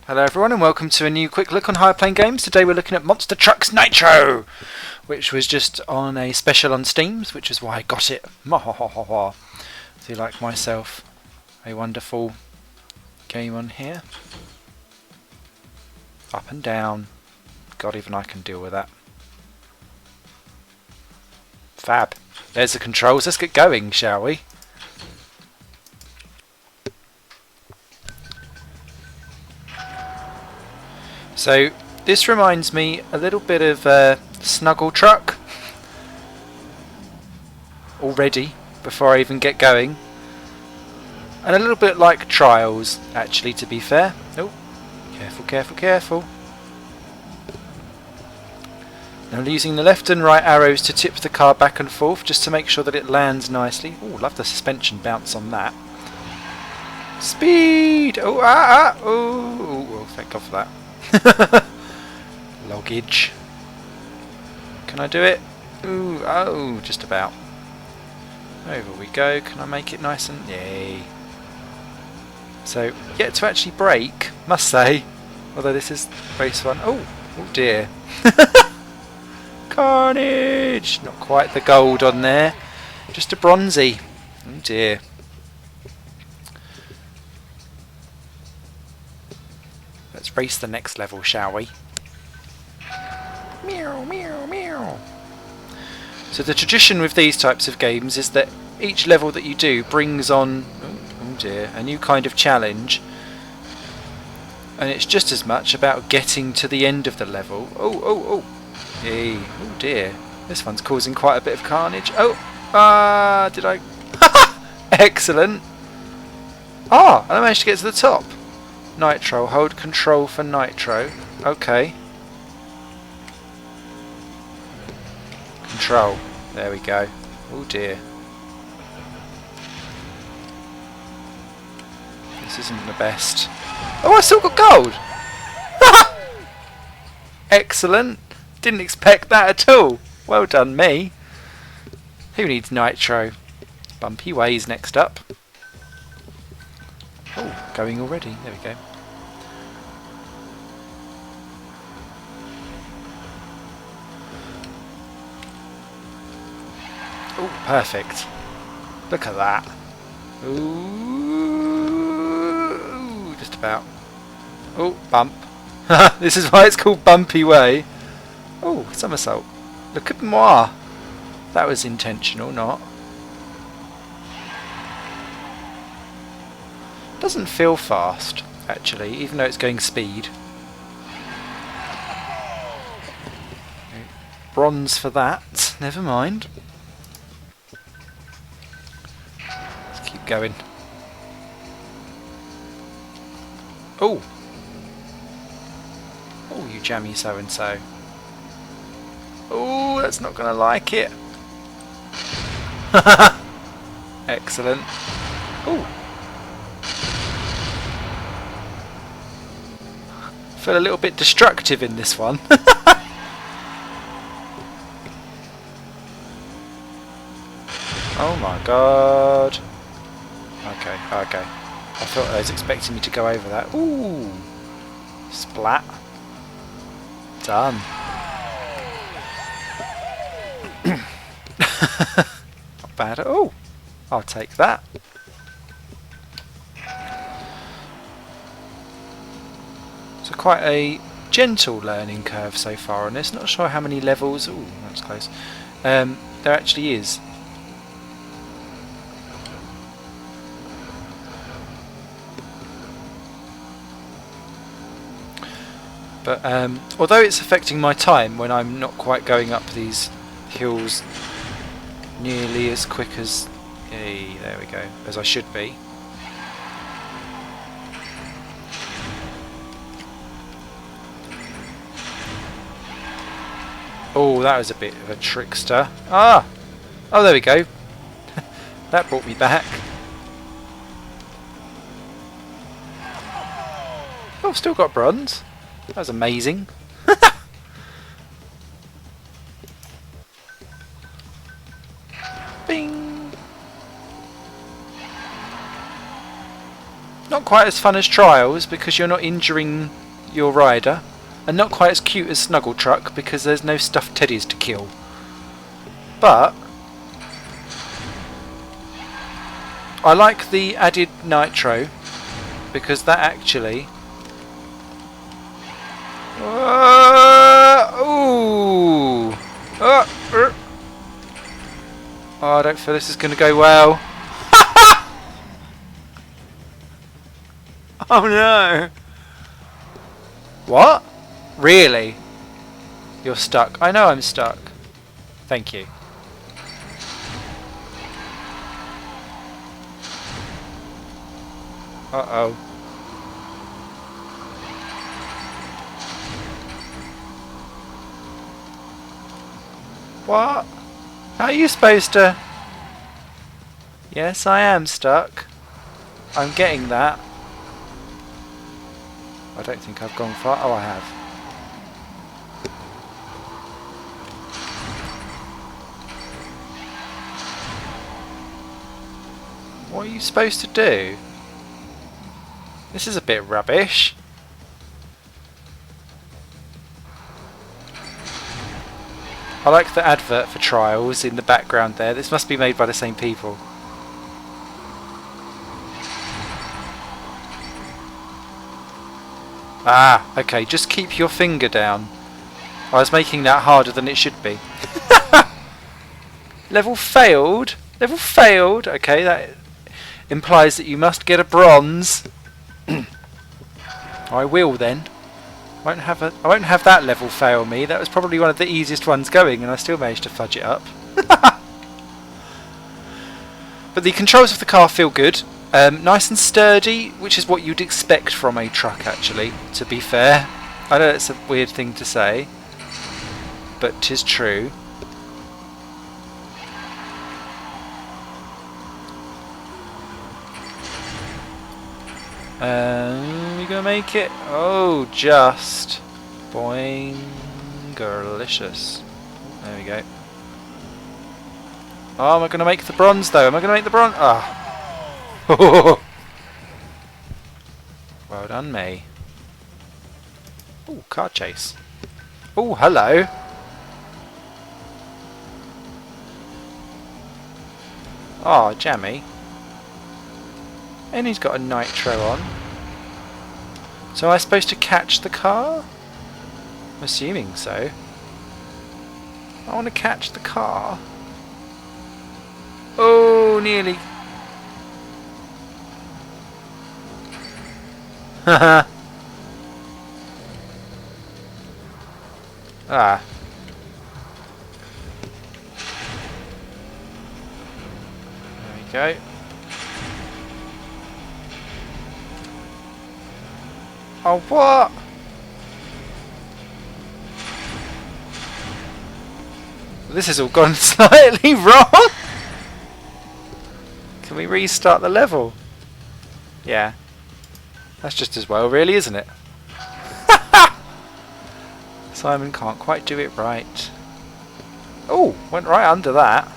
Hello everyone and welcome to a new quick look on higher plane games. Today we're looking at Monster Trucks Nitro, which was just on a special on Steam, which is why I got it. So like myself, a wonderful game on here. Up and down. God, even I can deal with that. Fab. There's the controls. Let's get going, shall we? So this reminds me a little bit of Snuggle Truck already before I even get going, and a little bit like Trials actually, to be fair. Oh, careful, careful, careful. Now using the left and right arrows to tip the car back and forth just to make sure that it lands nicely. Oh, love the suspension bounce on that. Speed! Oh, oh, thank God for that. Loggage. Can I do it? Ooh, oh, just about. Over we go. Can I make it nice and... Yay. So, yet to actually brake, must say. Although this is race one. Oh, oh dear. Carnage! Not quite the gold on there. Just a bronzy. Oh dear. Let's race the next level, shall we? Meow, meow, meow. So the tradition with these types of games is that each level that you do brings on, oh dear, a new kind of challenge, and it's just as much about getting to the end of the level. Oh, oh, oh, hey, oh dear, this one's causing quite a bit of carnage. Oh, did I? Excellent. And I managed to get to the top. Nitro, hold control for nitro. Okay. Control. There we go. Oh dear. This isn't the best. Oh, I still got gold! Excellent. Didn't expect that at all. Well done, me. Who needs nitro? Bumpy ways next up. Oh, going already. There we go. Oh, perfect. Look at that. Ooh, just about. Oh, bump. This is why it's called Bumpy Way. Oh, somersault. Look at moi. That was intentional, not. Doesn't feel fast, actually, even though it's going speed. Bronze for that. Never mind. Let's keep going. Oh! Oh, you jammy so-and-so. Oh, that's not going to like it. Excellent. Oh! Feel a little bit destructive in this one. Oh my god. Okay, okay. I thought I was expecting me to go over that. Ooh! Splat. Done. Not bad at all. I'll take that. So quite a gentle learning curve so far on this. Not sure how many levels. Ooh, that's close. There actually is. But although it's affecting my time when I'm not quite going up these hills nearly as quick as, hey, there we go, as I should be. Oh, that was a bit of a trickster. Ah! Oh, there we go. That brought me back. Oh, still got bronze. That was amazing. Bing! Not quite as fun as Trials because you're not injuring your rider, and not quite as cute as Snuggle Truck because there's no stuffed teddies to kill. But I like the added nitro because that actually... ooh! Oh, I don't feel this is going to go well. Oh no! What? Really? You're stuck. I know I'm stuck. Thank you. Uh-oh. What? How are you supposed to... Yes, I am stuck. I'm getting that. I don't think I've gone far. Oh, I have. What are you supposed to do? This is a bit rubbish. I like the advert for Trials in the background there. This must be made by the same people. Ah, okay, just keep your finger down. I was making that harder than it should be. Level failed? Level failed? Okay, that implies that you must get a bronze. I will then. I won't have that level fail me. That was probably one of the easiest ones going and I still managed to fudge it up. But the controls of the car feel good. Nice and sturdy, which is what you'd expect from a truck actually, to be fair. I know it's a weird thing to say, but 'tis true. We gonna make it? Oh, just boing-gerlicious. There we go. Oh, am I gonna make the bronze though? Am I gonna make the bronze? Ah. Oh. Well done, me. Oh, car chase. Oh, hello. Oh, jammy. And he's got a nitro on. So am I supposed to catch the car? I'm assuming so. I want to catch the car. Oh, nearly. Haha. Ah. There we go. Oh, what? This has all gone slightly wrong. Can we restart the level? Yeah. That's just as well, really, isn't it? Simon can't quite do it right. Oh, went right under that.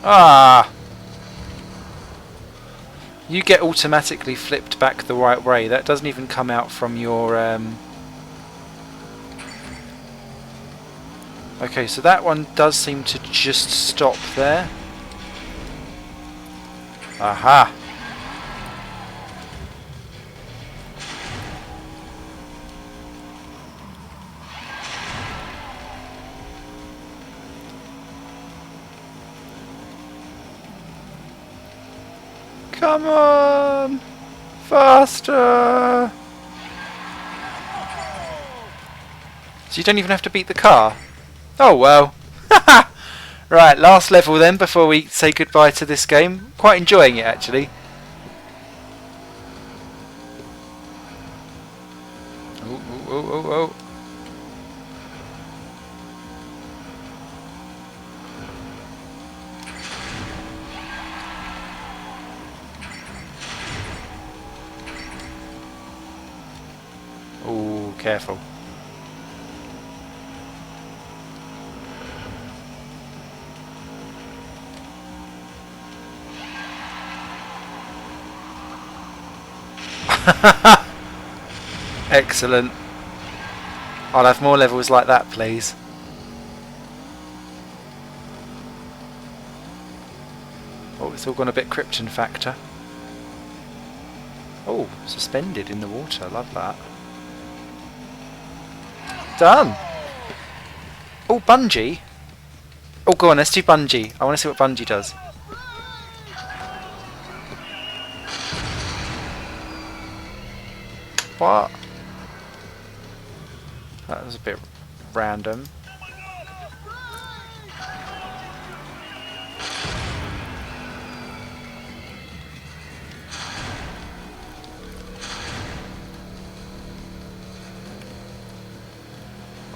Ah! You get automatically flipped back the right way. That doesn't even come out from your... Okay, so that one does seem to just stop there. Aha! Come on! Faster! So you don't even have to beat the car? Oh well. Right, last level then before we say goodbye to this game. Quite enjoying it actually. Oh, oh, oh, oh, oh. Oh, careful. Excellent. I'll have more levels like that, please. Oh, it's all gone a bit Krypton factor. Oh, suspended in the water. Love that. Done. Oh, bungee. Oh, go on, let's do bungee. I want to see what bungee does. What? That was a bit random.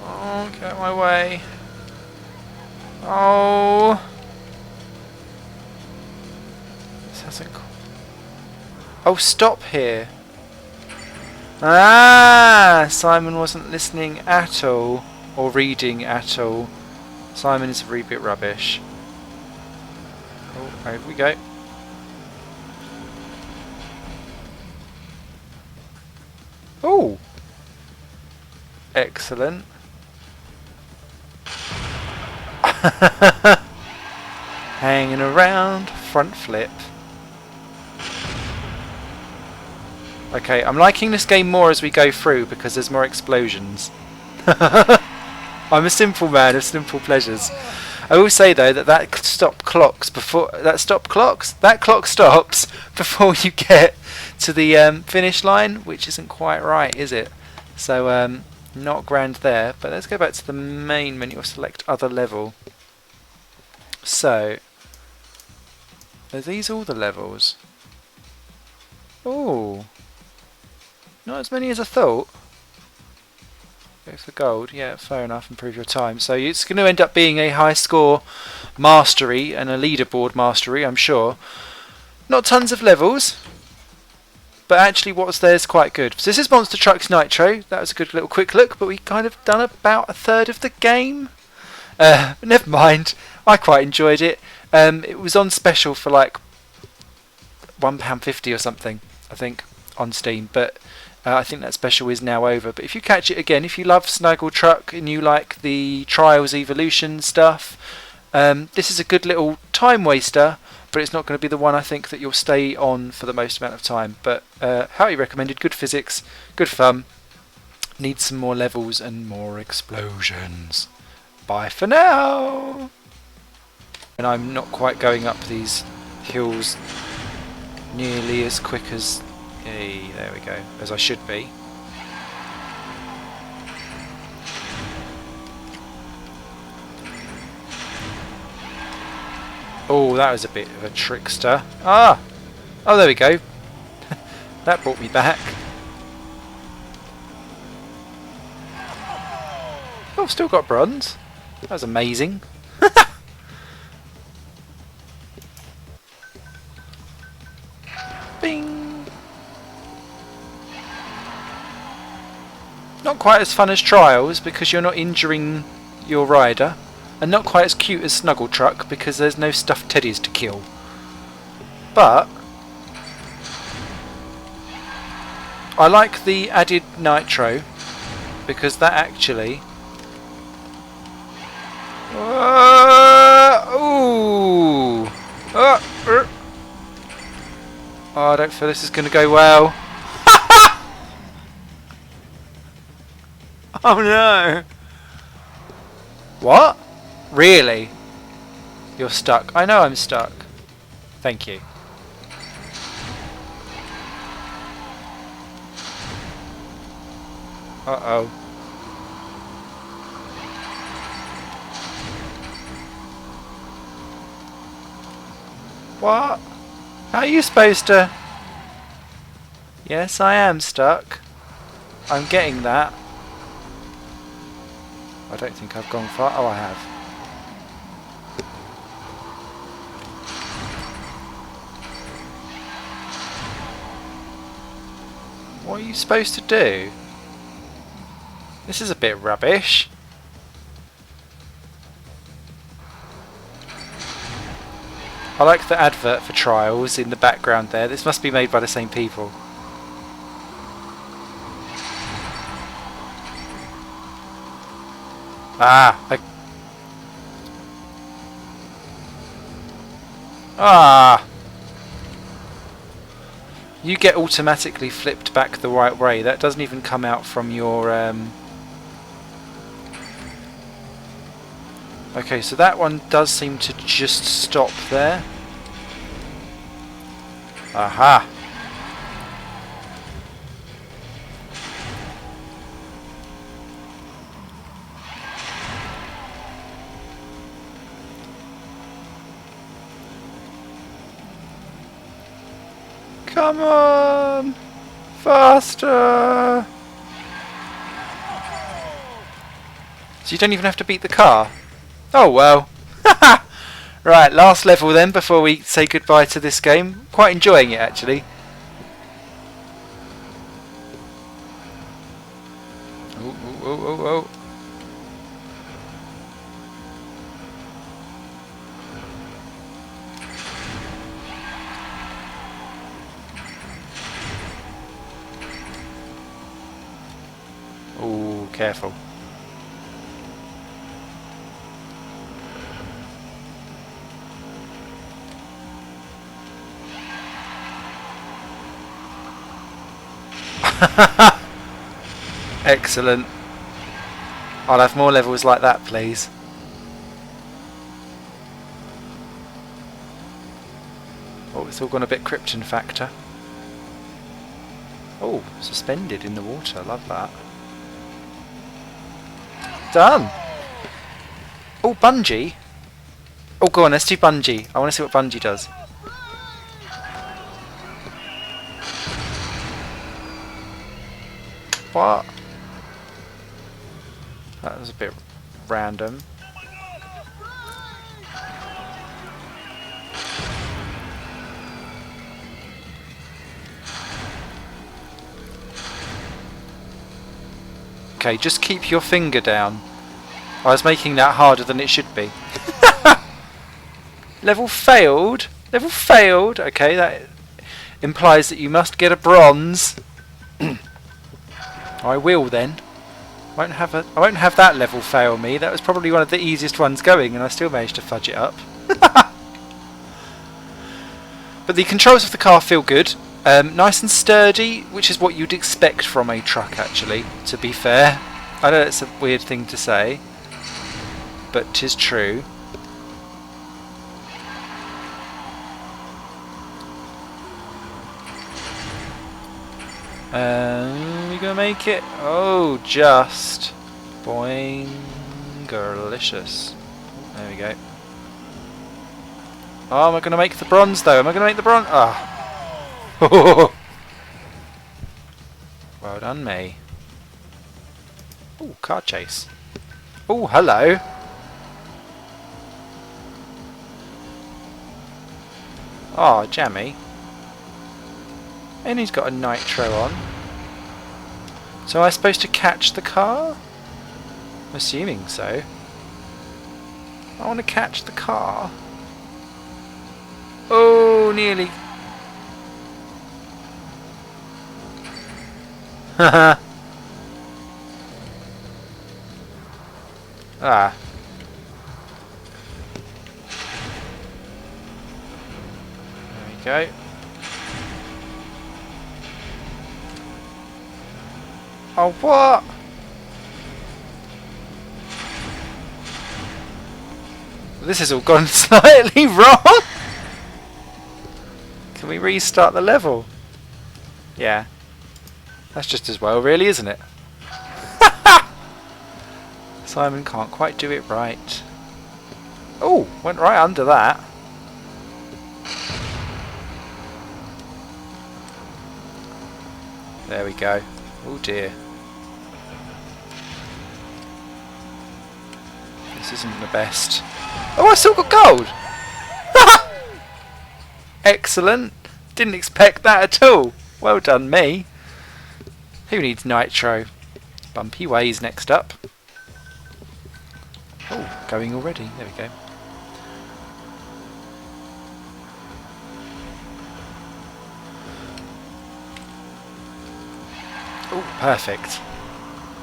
Oh, get out of my way. Oh. This hasn't... Oh, stop here. Ah, Simon wasn't listening at all, or reading at all. Simon is a wee bit rubbish. Oh, over we go. Oh, excellent. Hanging around, front flip. Okay, I'm liking this game more as we go through because there's more explosions. I'm a simple man of simple pleasures. I will say though that that clock stops before you get to the finish line, which isn't quite right, is it? So not grand there. But let's go back to the main menu. Select other level. So are these all the levels? Oh. Not as many as I thought. Go for gold. Yeah, fair enough. Improve your time. So it's going to end up being a high score mastery and a leaderboard mastery, I'm sure. Not tons of levels, but actually what's there is quite good. So this is Monster Trucks Nitro. That was a good little quick look, but we kind of done about a third of the game. Never mind. I quite enjoyed it. It was on special for like £1.50 or something, I think, on Steam, but I think that special is now over. But if you catch it again, if you love Snuggle Truck and you like the Trials Evolution stuff, this is a good little time waster, but it's not going to be the one I think that you'll stay on for the most amount of time. But highly recommended. Good physics, good fun. Needs some more levels and more explosions. Bye for now. And I'm not quite going up these hills nearly as quick as... Hey, there we go, as I should be. Oh, that was a bit of a trickster. Ah! Oh, there we go. That brought me back. Oh, still got bronze. That was amazing. Bing! Not quite as fun as Trials because you're not injuring your rider, and not quite as cute as Snuggle Truck because there's no stuffed teddies to kill. But I like the added nitro because that actually... ooh! Oh, I don't feel this is going to go well. Oh no! What? Really? You're stuck. I know I'm stuck. Thank you. Uh-oh. What? How are you supposed to... Yes, I am stuck. I'm getting that. I don't think I've gone far. Oh, I have. What are you supposed to do? This is a bit rubbish. I like the advert for Trials in the background there. This must be made by the same people. Ah! Ah! You get automatically flipped back the right way. That doesn't even come out from your... Okay, so that one does seem to just stop there. Aha! Come on! Faster! So you don't even have to beat the car? Oh well. Right, last level then before we say goodbye to this game. Quite enjoying it actually. Oh, oh, oh, oh, oh. Oh, careful. Excellent. I'll have more levels like that, please. Oh, it's all gone a bit Krypton factor. Oh, suspended in the water. Love that. Done. Oh, bungee. Oh, go on, let's do bungee. I want to see what bungee does. What? That was a bit random. Okay, just keep your finger down. I was making that harder than it should be. Level failed. Level failed. Okay, that implies that you must get a bronze. I will then. I won't have that level fail me. That was probably one of the easiest ones going, and I still managed to fudge it up. But the controls of the car feel good. Nice and sturdy, which is what you'd expect from a truck, actually, to be fair. I know it's a weird thing to say, but 'tis true. We gonna make it? Oh, just boingerlicious. There we go. Oh, am I gonna make the bronze though? Am I gonna make the bronze? Ah. Well done, me. Oh, car chase. Oh, hello. Oh, jammy. And he's got a nitro on. So am I supposed to catch the car? I'm assuming so. I want to catch the car. Oh, nearly. Haha. Ah. There we go. Oh, what? This has all gone slightly wrong. Can we restart the level? Yeah. That's just as well, really, isn't it? Simon can't quite do it right. Oh, went right under that. There we go. Oh dear. This isn't the best. Oh, I still got gold! Excellent. Didn't expect that at all. Well done, me. Who needs nitro? Bumpy Ways next up. Oh, going already. There we go. Oh, perfect.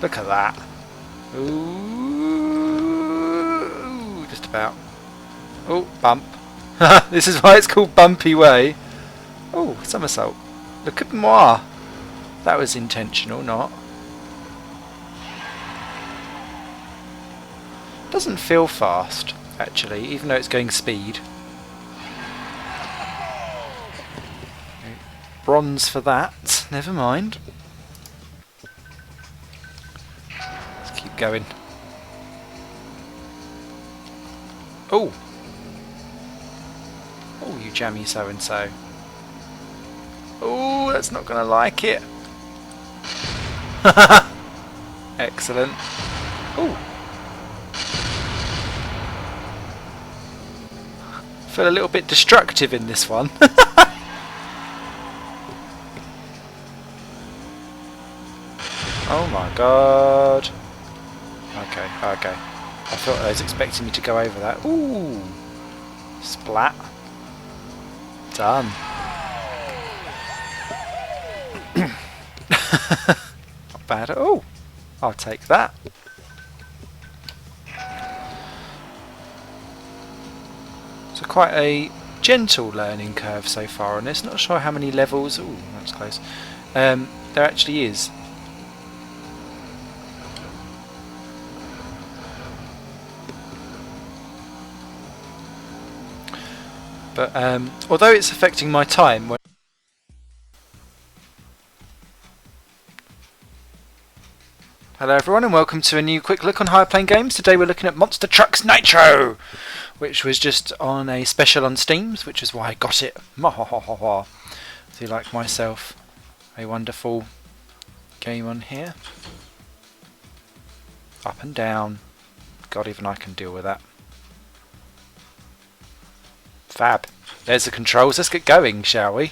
Look at that. Ooh. about. Oh, bump. This is why it's called Bumpy Way. Oh, somersault. Look at moi. That was intentional, not. Doesn't feel fast, actually, even though it's going speed. Bronze for that. Never mind. Let's keep going. Oh! Oh, you jammy so-and-so. Oh, that's not going to like it. Excellent. Oh! Feel a little bit destructive in this one. Oh my god. Okay, okay. I thought I was expecting me to go over that. Ooh! Splat. Done. Not bad at all. I'll take that. So quite a gentle learning curve so far on this. Not sure how many levels. Ooh, that's close. There actually is. But although it's affecting my time. Hello everyone and welcome to a new quick look on Higher Plane Games. Today we're looking at Monster Trucks Nitro, which was just on a special on Steam, which is why I got it. So you like myself, a wonderful game on here. Up and down. God, even I can deal with that. Fab. There's the controls. Let's get going, shall we?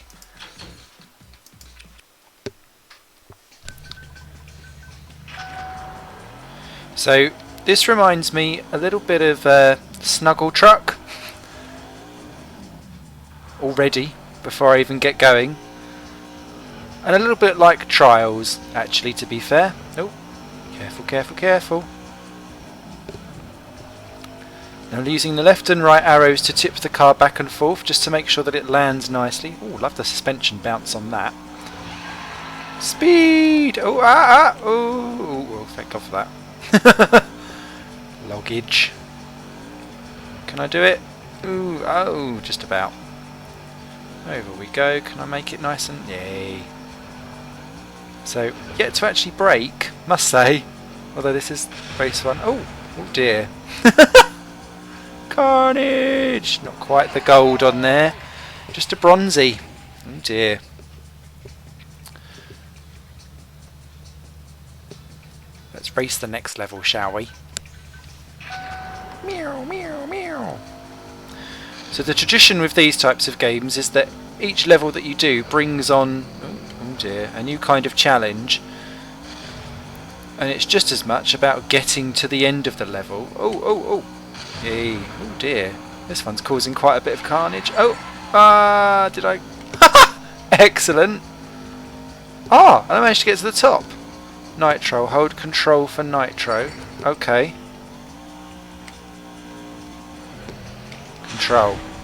So this reminds me a little bit of Snuggle Truck already, before I even get going. And a little bit like Trials, actually, to be fair. Oh, careful, careful, careful. Now using the left and right arrows to tip the car back and forth just to make sure that it lands nicely. Oh, love the suspension bounce on that. Speed! Oh, ah, ah! Oh, thank God for that. Loggage. Can I do it? Ooh, oh, just about. Over we go. Can I make it nice and... Yay. So, yet to actually brake, must say. Although this is race one. Oh, oh dear. Carnage! Not quite the gold on there. Just a bronzy. Oh dear. Let's race the next level, shall we? Meow, meow, meow. So the tradition with these types of games is that each level that you do brings on, oh dear, a new kind of challenge. And it's just as much about getting to the end of the level. Oh, oh, oh. Hey, oh dear. This one's causing quite a bit of carnage. Oh, did I? Excellent. Ah, and I managed to get to the top. Nitro, hold control for nitro. Okay. Control.